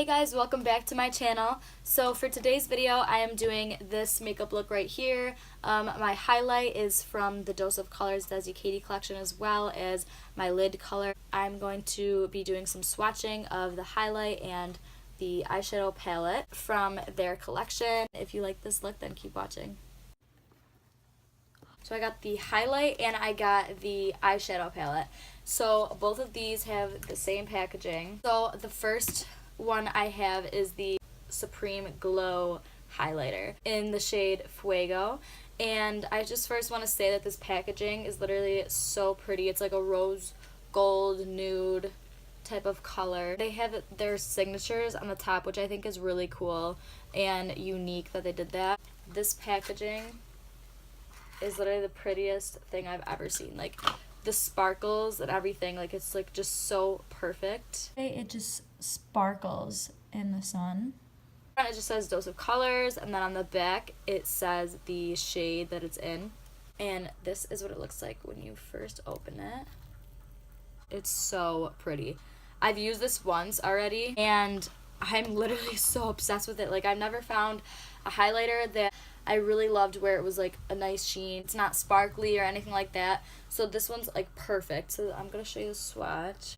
guys, welcome back to my channel. So for today's video I am doing this makeup look right here. My highlight is from the Dose of Colors Desi Katy collection, as well as my lid color. I'm going to be doing some swatching of the highlight and the eyeshadow palette from their collection. If you like this look, then keep watching. So I got the highlight and I got the eyeshadow palette. So both of these have the same packaging. So the first one I have is the Supreme Glow highlighter in the shade Fuego. And I just first want to say that this packaging is literally so pretty. It's like a rose gold nude type of color. They have their signatures on the top, which I think is really cool and unique that they did that. This packaging is literally the prettiest thing I've ever seen. Like the sparkles and everything, like it's like just so perfect. It just sparkles in the sun. It just says Dose of Colors, and then on the back it says the shade that it's in. And this is what it looks like when you first open it. It's so pretty. I've used this once already and I'm literally so obsessed with it. Like I've never found a highlighter that I really loved where it was like a nice sheen. It's not sparkly or anything like that. So this one's like perfect. So I'm going to show you the swatch.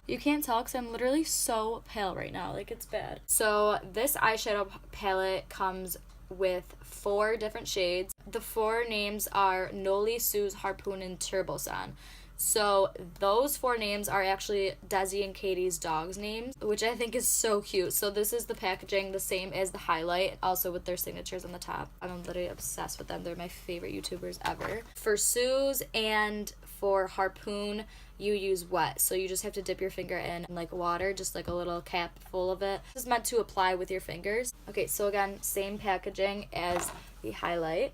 You can't tell because I'm literally so pale right now. Like it's bad. So this eyeshadow palette comes with 4 different shades. The 4 names are Noli, Suze, Harpoon, and Turbosan. So those 4 names are actually Desi and Katy's dogs' names, which I think is so cute. So this is the packaging, the same as the highlight, also with their signatures on the top. I'm literally obsessed with them. They're my favorite YouTubers ever. For Suze and for Harpoon, you use wet. So you just have to dip your finger in like water, just like a little cap full of it. This is meant to apply with your fingers. Okay, so again, same packaging as the highlight.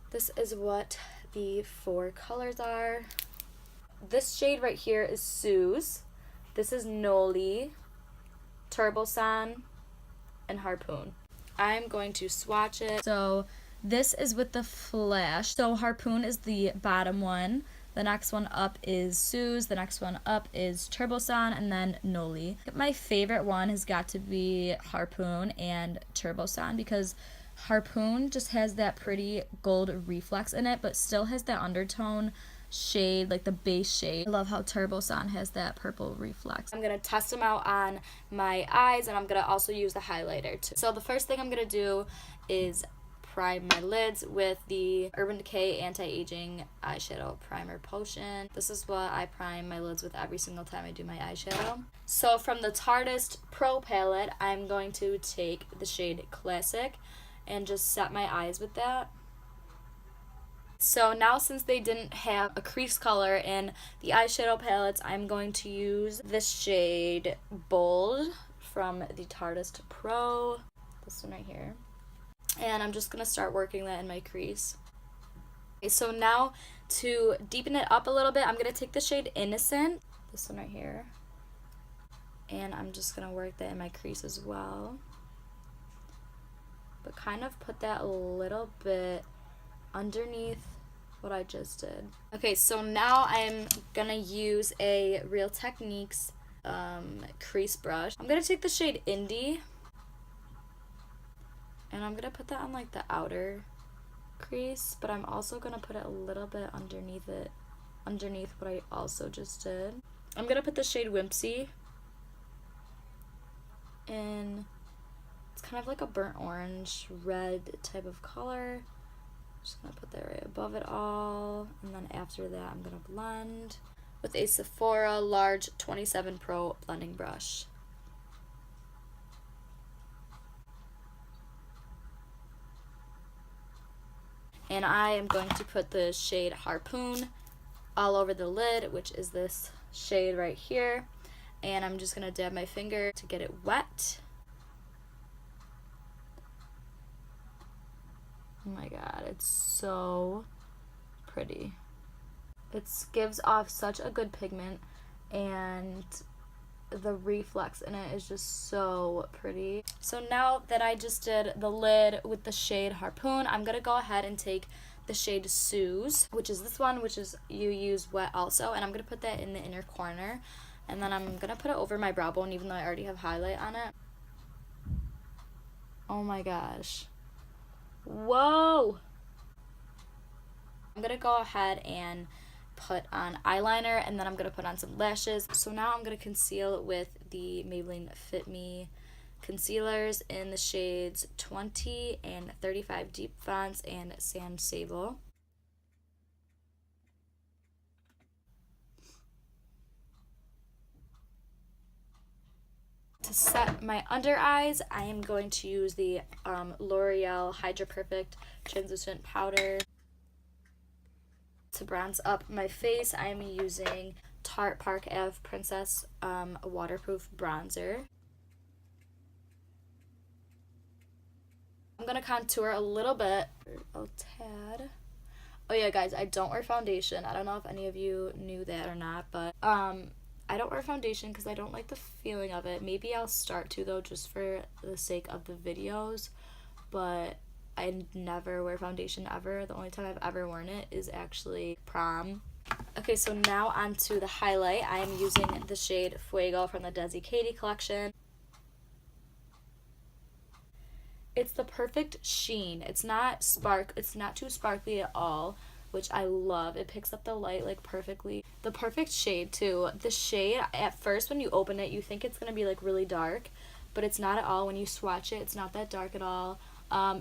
This is what the 4 colors are. This shade right here is Suze. This is Noli, Turbosan, and Harpoon. I'm going to swatch it. So this is with the flash. So Harpoon is the bottom one. The next one up is Suze. The next one up is Turbosan, and then Noli. My favorite one has got to be Harpoon and Turbosan because Harpoon just has that pretty gold reflex in it, but still has that undertone shade, like the base shade. I love how Turbosan has that purple reflex. I'm going to test them out on my eyes, and I'm going to also use the highlighter too. So the first thing I'm going to do is prime my lids with the Urban Decay Anti-Aging Eyeshadow Primer Potion. This is what I prime my lids with every single time I do my eyeshadow. So from the Tartist Pro palette, I'm going to take the shade Classic and just set my eyes with that. So now, since they didn't have a crease color in the eyeshadow palettes, I'm going to use this shade Bold from the Tartist Pro, this one right here. And I'm just going to start working that in my crease. Okay, so now to deepen it up a little bit, I'm going to take the shade Innocent, this one right here. And I'm just going to work that in my crease as well. But kind of put that a little bit underneath what I just did. Okay, so now I'm gonna use a Real Techniques crease brush. I'm gonna take the shade Indie and I'm gonna put that on like the outer crease, but I'm also gonna put it a little bit underneath what I also just did. I'm gonna put the shade Wimpsy, and it's kind of like a burnt orange red type of color. Just gonna put that right above it all, and then after that I'm gonna blend with a Sephora Large 27 Pro blending brush. And I am going to put the shade Harpoon all over the lid, which is this shade right here, and I'm just gonna dab my finger to get it wet. Oh my god, it's so pretty. It gives off such a good pigment, and the reflex in it is just so pretty. So now that I just did the lid with the shade Harpoon, I'm gonna go ahead and take the shade Suze, which is this one, which is you use wet also, and I'm gonna put that in the inner corner. And then I'm gonna put it over my brow bone even though I already have highlight on it. Oh my gosh. Whoa! I'm gonna go ahead and put on eyeliner, and then I'm gonna put on some lashes. So now I'm gonna conceal with the Maybelline Fit Me concealers in the shades 20 and 35 Deep Fonts and Sand Sable. To set my under eyes, I am going to use the L'Oreal Hydra Perfect Translucent Powder. To bronze up my face, I am using Tarte Park Ave Princess Waterproof Bronzer. I'm going to contour a little bit, a tad. Oh yeah, guys, I don't wear foundation. I don't know if any of you knew that or not, but I don't wear foundation because I don't like the feeling of it. Maybe I'll start to, though, just for the sake of the videos, but I never wear foundation ever. The only time I've ever worn it is actually prom. Okay, so now onto the highlight. I am using the shade Fuego from the Desi Katy collection. It's the perfect sheen. It's not too sparkly at all, which I love. It picks up the light like perfectly. The perfect shade too. The shade, at first when you open it, you think it's gonna be like really dark, but it's not at all. When you swatch it, it's not that dark at all.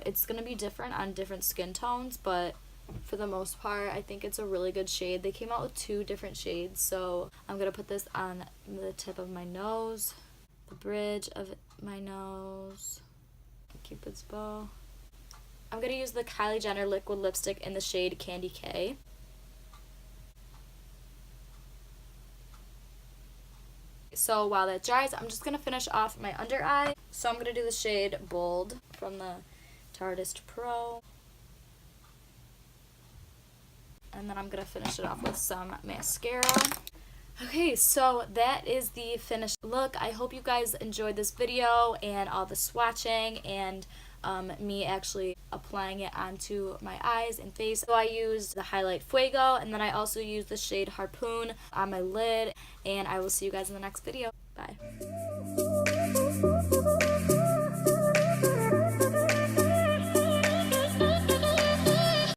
It's gonna be different on different skin tones, but for the most part, I think it's a really good shade. They came out with 2 different shades, so I'm gonna put this on the tip of my nose, the bridge of my nose, Cupid's bow. I'm going to use the Kylie Jenner liquid lipstick in the shade Candy K. So while that dries, I'm just going to finish off my under eye. So I'm going to do the shade Bold from the Tarteist Pro. And then I'm going to finish it off with some mascara. Okay, so that is the finished look. I hope you guys enjoyed this video and all the swatching and me actually applying it onto my eyes and face. So I used the highlight Fuego, and then I also used the shade Harpoon on my lid, and I will see you guys in the next video. Bye.